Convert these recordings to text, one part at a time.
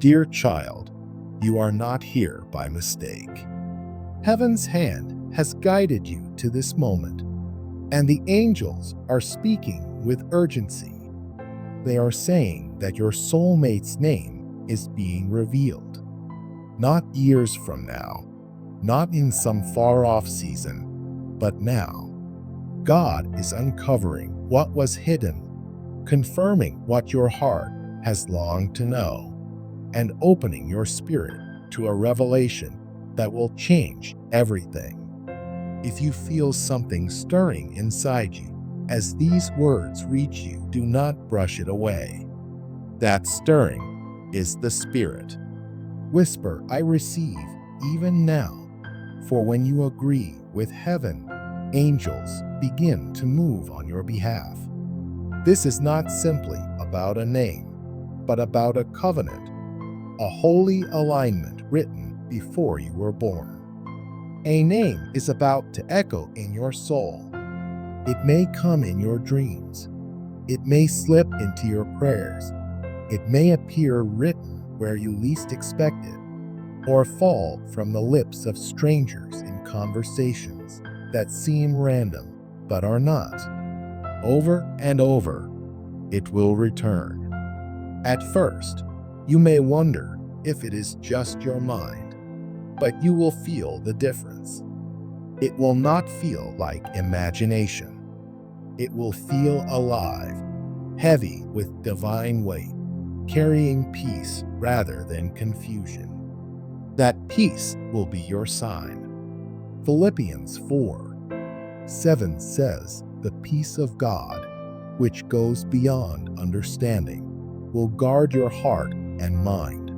Dear child, you are not here by mistake. Heaven's hand has guided you to this moment, and the angels are speaking with urgency. They are saying that your soulmate's name is being revealed. Not years from now, not in some far-off season, but now. God is uncovering what was hidden, confirming what your heart has longed to know, and opening your spirit to a revelation that will change everything. If you feel something stirring inside you as these words reach you, do not brush it away. That stirring is the Spirit. Whisper, I receive, even now. For when you agree with heaven, angels begin to move on your behalf. This is not simply about a name, but about a covenant, a holy alignment written before you were born. A name is about to echo in your soul. It may come in your dreams. It may slip into your prayers. It may appear written where you least expect it, or fall from the lips of strangers in conversations that seem random but are not. Over and over, it will return. At first, you may wonder if it is just your mind, but you will feel the difference. It will not feel like imagination. It will feel alive, heavy with divine weight, carrying peace rather than confusion. That peace will be your sign. Philippians 4:7 says, "The peace of God, which goes beyond understanding, will guard your heart and mind."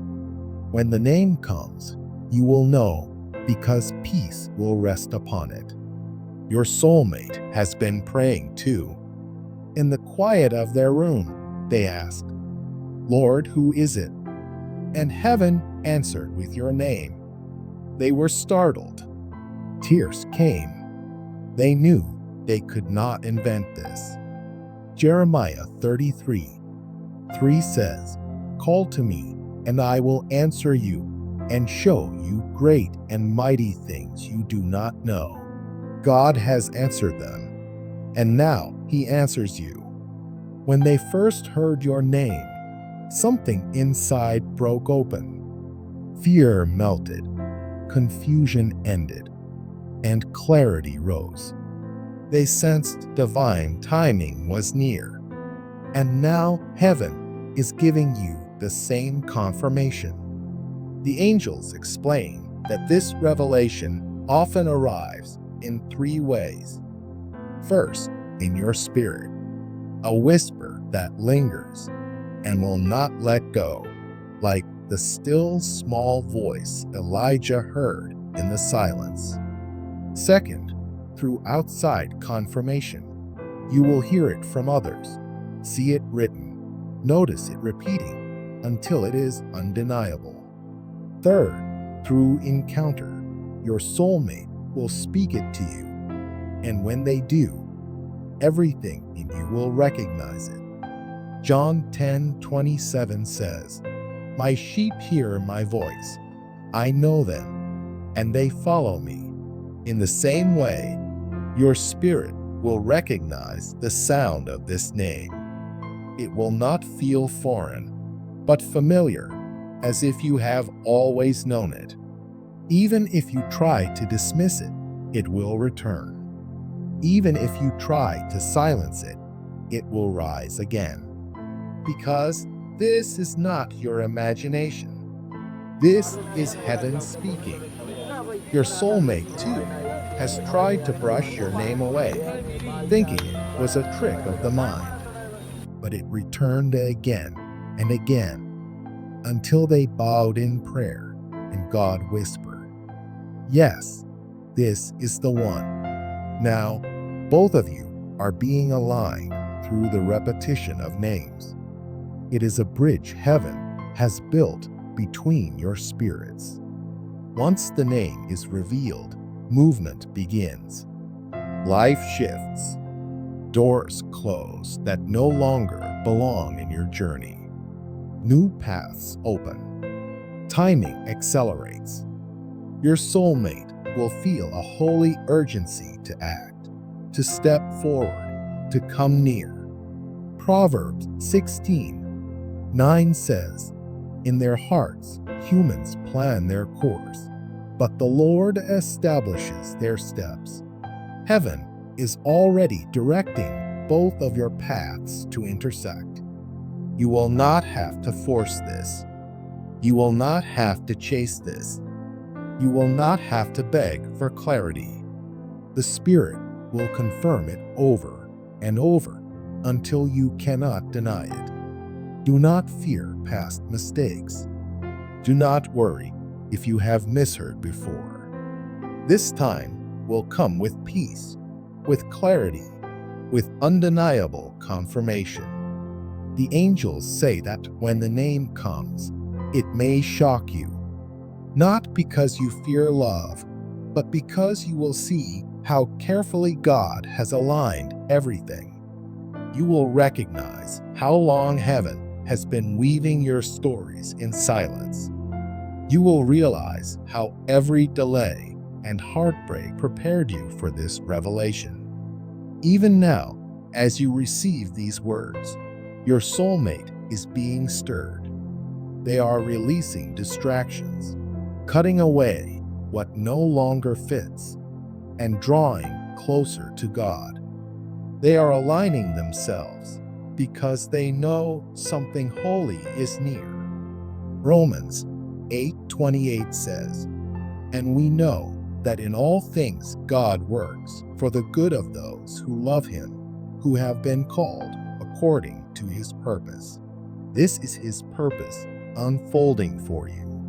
When the name comes, you will know because peace will rest upon it. Your soulmate has been praying too. In the quiet of their room, they asked, "Lord, who is it?" And heaven answered with your name. They were startled. Tears came. They knew they could not invent this. Jeremiah 33:3 says, "Call to me, and I will answer you, and show you great and mighty things you do not know." God has answered them, and now He answers you. When they first heard your name, something inside broke open. Fear melted, confusion ended, and clarity rose. They sensed divine timing was near, and now heaven is giving you the same confirmation. The angels explain that this revelation often arrives in three ways. First, in your spirit, a whisper that lingers and will not let go, like the still small voice Elijah heard in the silence. Second, through outside confirmation, you will hear it from others, see it written, notice it repeating until it is undeniable. Third, through encounter, your soulmate will speak it to you, and when they do, everything in you will recognize it. John 10:27 says, "My sheep hear my voice. I know them, and they follow me." In the same way, your spirit will recognize the sound of this name. It will not feel foreign, but familiar, as if you have always known it. Even if you try to dismiss it, it will return. Even if you try to silence it, it will rise again. Because this is not your imagination. This is heaven speaking. Your soulmate, too, has tried to brush your name away, thinking it was a trick of the mind. But it returned again and again until they bowed in prayer and God whispered, "Yes, this is the one." Now, both of you are being aligned through the repetition of names. It is a bridge heaven has built between your spirits. Once the name is revealed, movement begins. Life shifts. Doors close that no longer belong in your journey. New paths open. timing accelerates. Your soulmate will feel a holy urgency to act, to step forward, to come near. Proverbs 16:9 says, "In their hearts humans plan their course, but the Lord establishes their steps." Heaven is already directing both of your paths to intersect. You will not have to force this. You will not have to chase this. You will not have to beg for clarity. The Spirit will confirm it over and over until you cannot deny it. Do not fear past mistakes. Do not worry if you have misheard before. This time will come with peace, with clarity, with undeniable confirmation. The angels say that when the name comes, it may shock you, not because you fear love, but because you will see how carefully God has aligned everything. You will recognize how long heaven has been weaving your stories in silence. You will realize how every delay and heartbreak prepared you for this revelation. Even now, as you receive these words, your soulmate is being stirred. They are releasing distractions, cutting away what no longer fits, and drawing closer to God. They are aligning themselves because they know something holy is near. Romans 8:28 says, "And we know that in all things God works for the good of those who love him, who have been called according to his purpose." This is his purpose unfolding for you.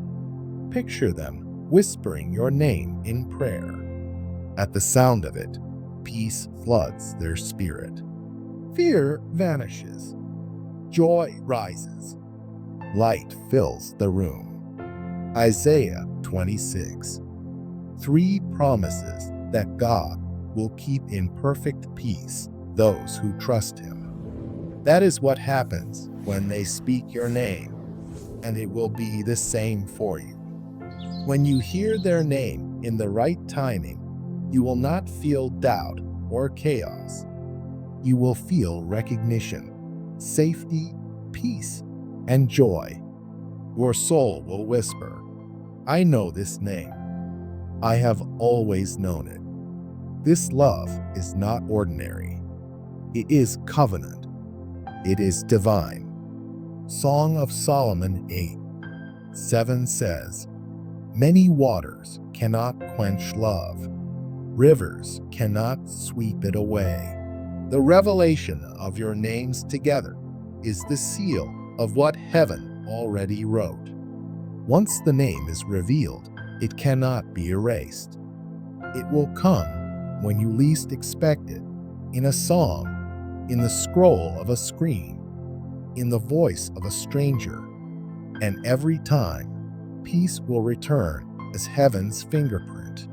Picture them whispering your name in prayer. At the sound of it, peace floods their spirit. Fear vanishes. Joy rises. Light fills the room. Isaiah 26. 3 promises that God will keep in perfect peace those who trust him. That is what happens when they speak your name, and it will be the same for you. When you hear their name in the right timing, you will not feel doubt or chaos. You will feel recognition, safety, peace, and joy. Your soul will whisper, "I know this name. I have always known it." This love is not ordinary. It is covenant. It is divine. Song of Solomon 8:7 says, "Many waters cannot quench love. Rivers cannot sweep it away." The revelation of your names together is the seal of what heaven already wrote. Once the name is revealed, it cannot be erased. It will come when you least expect it, in a song, in the scroll of a screen, in the voice of a stranger, and every time, peace will return as heaven's fingerprint.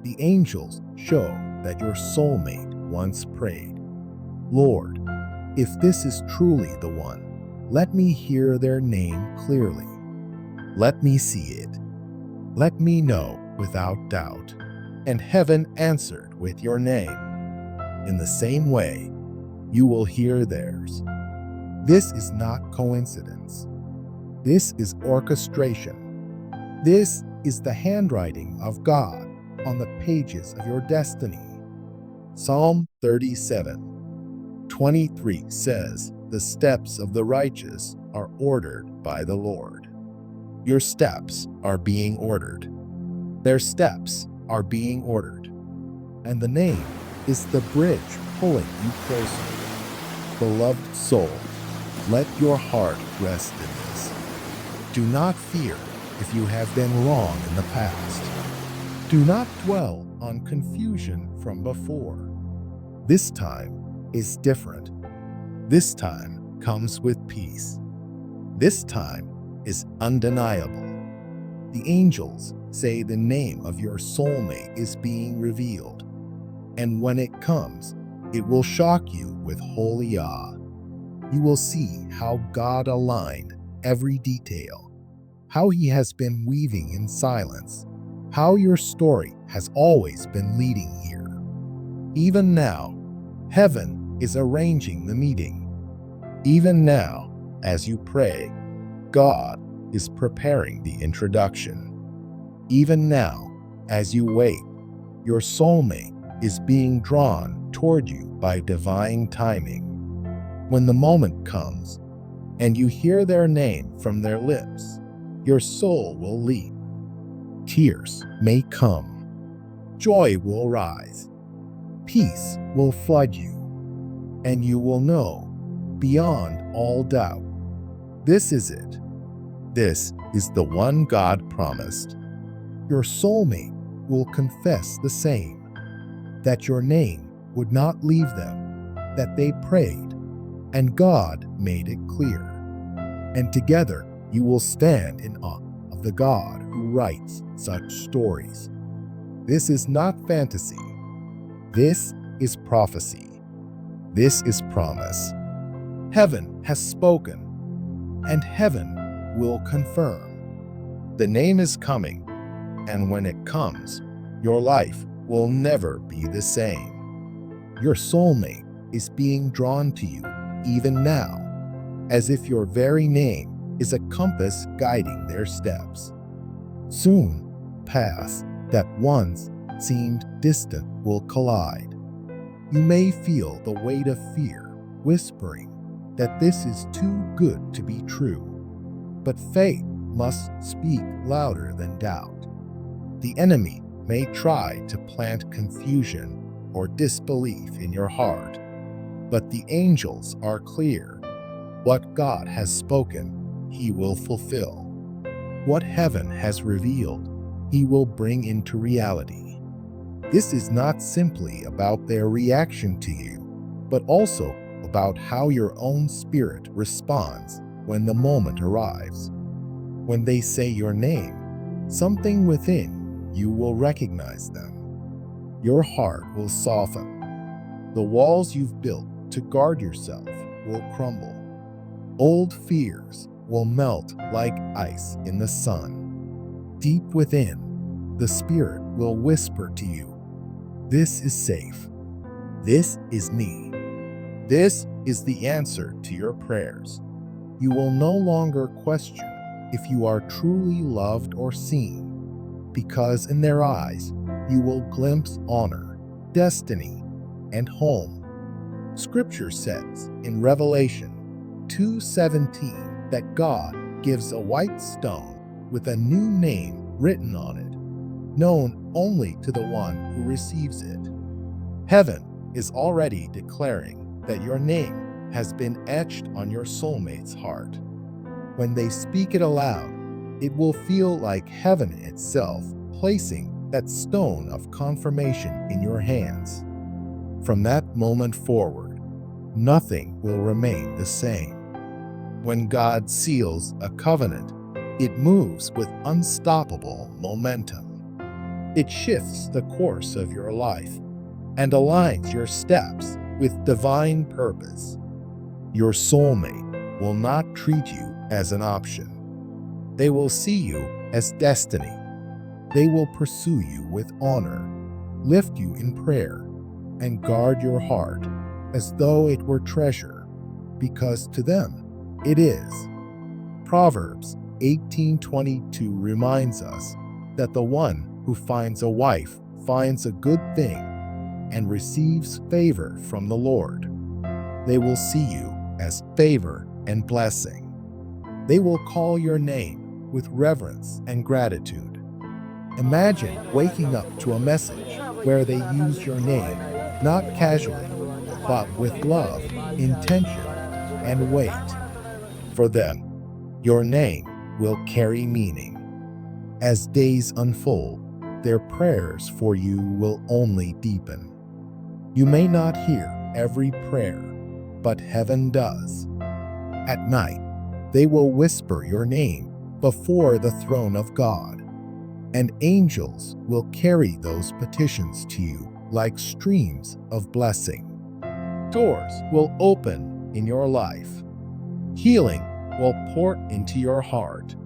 The angels show that your soulmate once prayed, "Lord, if this is truly the one, let me hear their name clearly. Let me see it. Let me know without doubt." And heaven answered with your name. In the same way, you will hear theirs. This is not coincidence. This is orchestration. This is the handwriting of God on the pages of your destiny. Psalm 37:23 says, "The steps of the righteous are ordered by the Lord." Your steps are being ordered. Their steps are being ordered. And the name is the bridge pulling you closer. Beloved soul, let your heart rest in this. Do not fear if you have been wrong in the past. Do not dwell on confusion from before. This time is different. This time comes with peace. This time is undeniable. The angels say the name of your soulmate is being revealed. And when it comes, it will shock you with holy awe. You will see how God aligned every detail, how He has been weaving in silence, how your story has always been leading here. Even now, heaven is arranging the meeting. Even now, as you pray, God is preparing the introduction. Even now, as you wait, your soulmate is being drawn toward you by divine timing. When the moment comes, and you hear their name from their lips, your soul will leap. Tears may come. Joy will rise. Peace will flood you. And you will know, beyond all doubt, this is it. This is the one God promised. Your soulmate will confess the same, that your name would not leave them, that they prayed, and God made it clear. And together you will stand in awe of the God who writes such stories. This is not fantasy. This is prophecy. This is promise. Heaven has spoken, and heaven will confirm. The name is coming, and when it comes, your life will never be the same. Your soulmate is being drawn to you even now, as if your very name is a compass guiding their steps. Soon, paths that once seemed distant will collide. You may feel the weight of fear whispering that this is too good to be true, but faith must speak louder than doubt. The enemy may try to plant confusion or disbelief in your heart, but the angels are clear. What God has spoken, He will fulfill. What heaven has revealed, He will bring into reality. This is not simply about their reaction to you, but also about how your own spirit responds when the moment arrives. When they say your name, something within you will recognize them. Your heart will soften. The walls you've built to guard yourself will crumble. Old fears will melt like ice in the sun. Deep within, the Spirit will whisper to you, "This is safe. This is me." This is the answer to your prayers. You will no longer question if you are truly loved or seen, because in their eyes you will glimpse honor, destiny, and home. Scripture says in Revelation 2:17 that God gives a white stone with a new name written on it, known only to the one who receives it. Heaven is already declaring that your name has been etched on your soulmate's heart. When they speak it aloud, it will feel like heaven itself placing that stone of confirmation in your hands. From that moment forward, nothing will remain the same. When God seals a covenant, it moves with unstoppable momentum. It shifts the course of your life and aligns your steps with divine purpose. Your soulmate will not treat you as an option. They will see you as destiny. They will pursue you with honor, lift you in prayer, and guard your heart as though it were treasure, because to them it is. Proverbs 18:22 reminds us that the one who finds a wife finds a good thing and receives favor from the Lord. They will see you as favor and blessing. They will call your name with reverence and gratitude. Imagine waking up to a message where they use your name, not casually, but with love, intention, and weight. For them, your name will carry meaning. As days unfold, their prayers for you will only deepen. You may not hear every prayer, but heaven does. At night, they will whisper your name before the throne of God, and angels will carry those petitions to you like streams of blessing. Doors will open in your life. Healing will pour into your heart.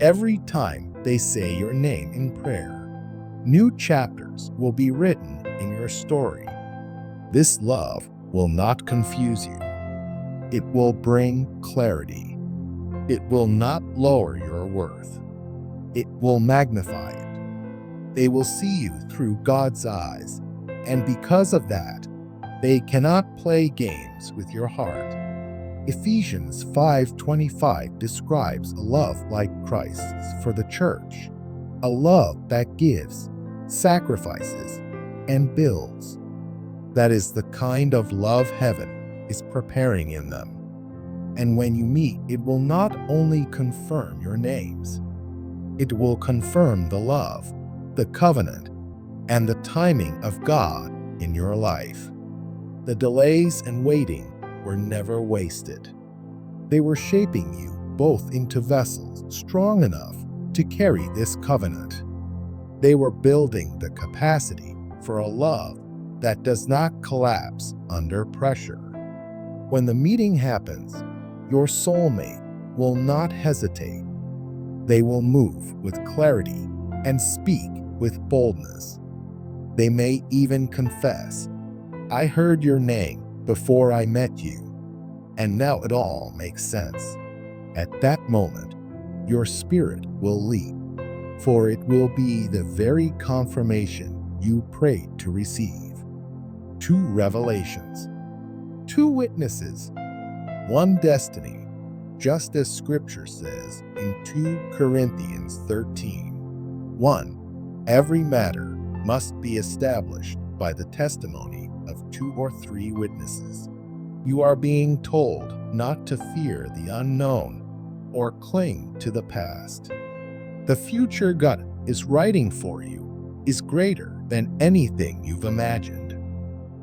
Every time they say your name in prayer, new chapters will be written in your story. This love will not confuse you. It will bring clarity. It will not lower your worth. It will magnify it. They will see you through God's eyes, and because of that, they cannot play games with your heart. Ephesians 5:25 describes a love like Christ's for the church, a love that gives, sacrifices, and builds. That is the kind of love heaven is preparing in them. And when you meet, it will not only confirm your names, it will confirm the love, the covenant, and the timing of God in your life. The delays and waiting were never wasted. They were shaping you both into vessels strong enough to carry this covenant. They were building the capacity for a love that does not collapse under pressure. When the meeting happens, your soulmate will not hesitate. They will move with clarity and speak with boldness. They may even confess, "I heard your name before I met you, and now it all makes sense." At that moment, your spirit will leap, for it will be the very confirmation you prayed to receive. 2 revelations, 2 witnesses, 1 destiny, just as Scripture says in 2 Corinthians 13. 1. Every matter must be established by the testimony of 2 or 3 witnesses. You are being told not to fear the unknown or cling to the past. The future God is writing for you is greater than anything you've imagined.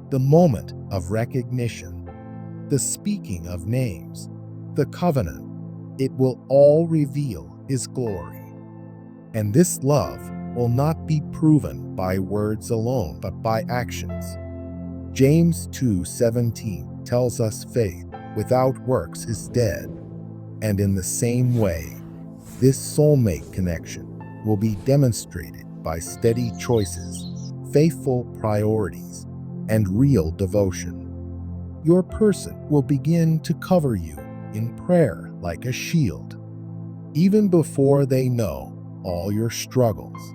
The moment of recognition, the speaking of names, the covenant, it will all reveal His glory. And this love will not be proven by words alone, but by actions. James 2:17 tells us faith without works is dead. And in the same way, this soulmate connection will be demonstrated by steady choices, faithful priorities, and real devotion. Your person will begin to cover you in prayer like a shield. Even before they know all your struggles,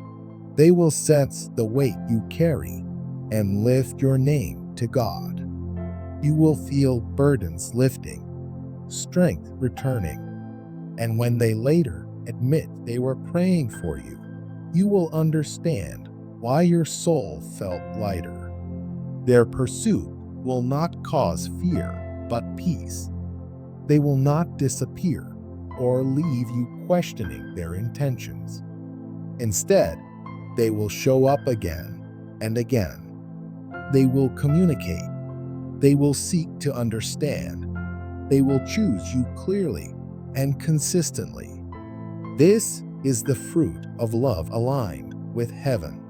they will sense the weight you carry and lift your name to God. You will feel burdens lifting, strength returning, and when they later admit they were praying for you, you will understand why your soul felt lighter. Their pursuit will not cause fear, but peace. They will not disappear or leave you questioning their intentions. Instead, they will show up again and again. They will communicate. They will seek to understand. They will choose you clearly and consistently. This is the fruit of love aligned with heaven.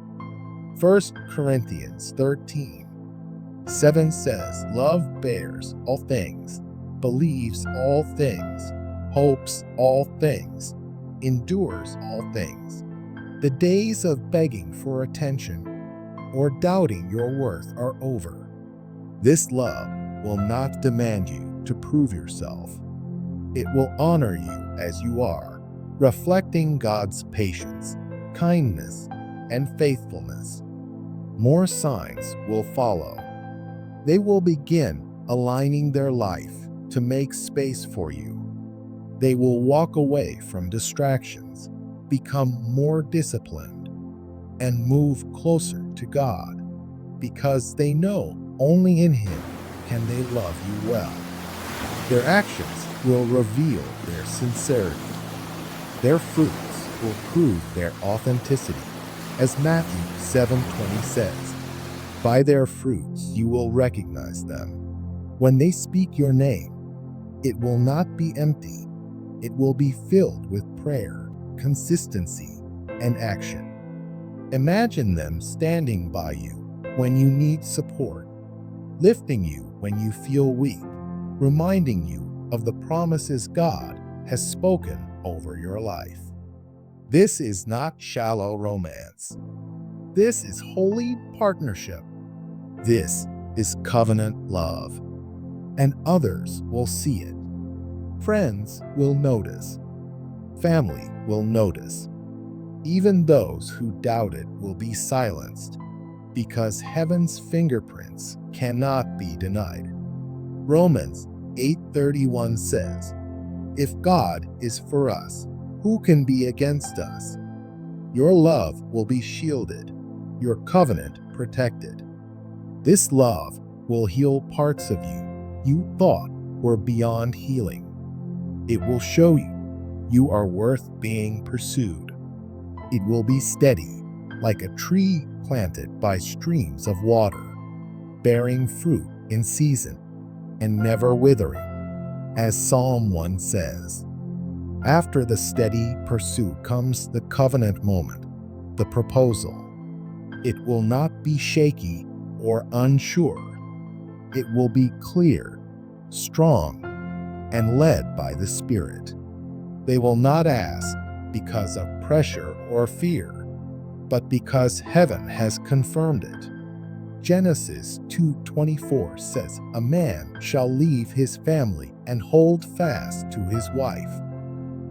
1 Corinthians 13:7 says, "Love bears all things, believes all things, hopes all things, endures all things." The days of begging for attention or doubting your worth are over. This love will not demand you to prove yourself. It will honor you as you are, reflecting God's patience, kindness, and faithfulness. More signs will follow. They will begin aligning their life to make space for you. They will walk away from distractions, become more disciplined, and move closer to God because they know only in Him can they love you well. Their actions will reveal their sincerity. Their fruits will prove their authenticity. As Matthew 7:20 says, "By their fruits you will recognize them." When they speak your name, it will not be empty. It will be filled with prayer, consistency, and action. Imagine them standing by you when you need support, lifting you when you feel weak, reminding you of the promises God has spoken over your life. This is not shallow romance. This is holy partnership. This is covenant love. And others will see it. Friends will notice. Family will notice. Even those who doubt it will be silenced, because heaven's fingerprints cannot be denied. Romans 8:31 says, "If God is for us, who can be against us? Your love will be shielded, your covenant protected." This love will heal parts of you thought were beyond healing. It will show you are worth being pursued. It will be steady, like a tree planted by streams of water, bearing fruit in season and never withering. As Psalm 1 says, after the steady pursuit comes the covenant moment, the proposal. It will not be shaky or unsure. It will be clear, strong, and led by the Spirit. They will not ask because of pressure or fear, but because heaven has confirmed it. Genesis 2:24 says, "A man shall leave his family and hold fast to his wife,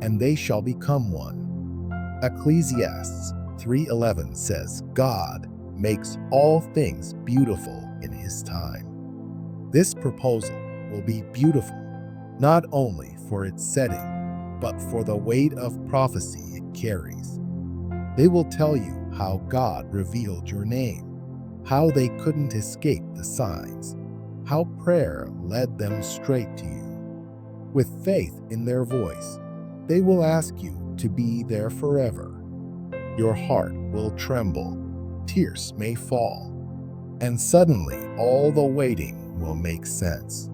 and they shall become one." Ecclesiastes 3:11 says, "God makes all things beautiful in his time." This proposal will be beautiful, not only for its setting, but for the weight of prophecy it carries. They will tell you how God revealed your name, how they couldn't escape the signs, how prayer led them straight to you. With faith in their voice, they will ask you to be there forever. Your heart will tremble, tears may fall, and suddenly all the waiting will make sense.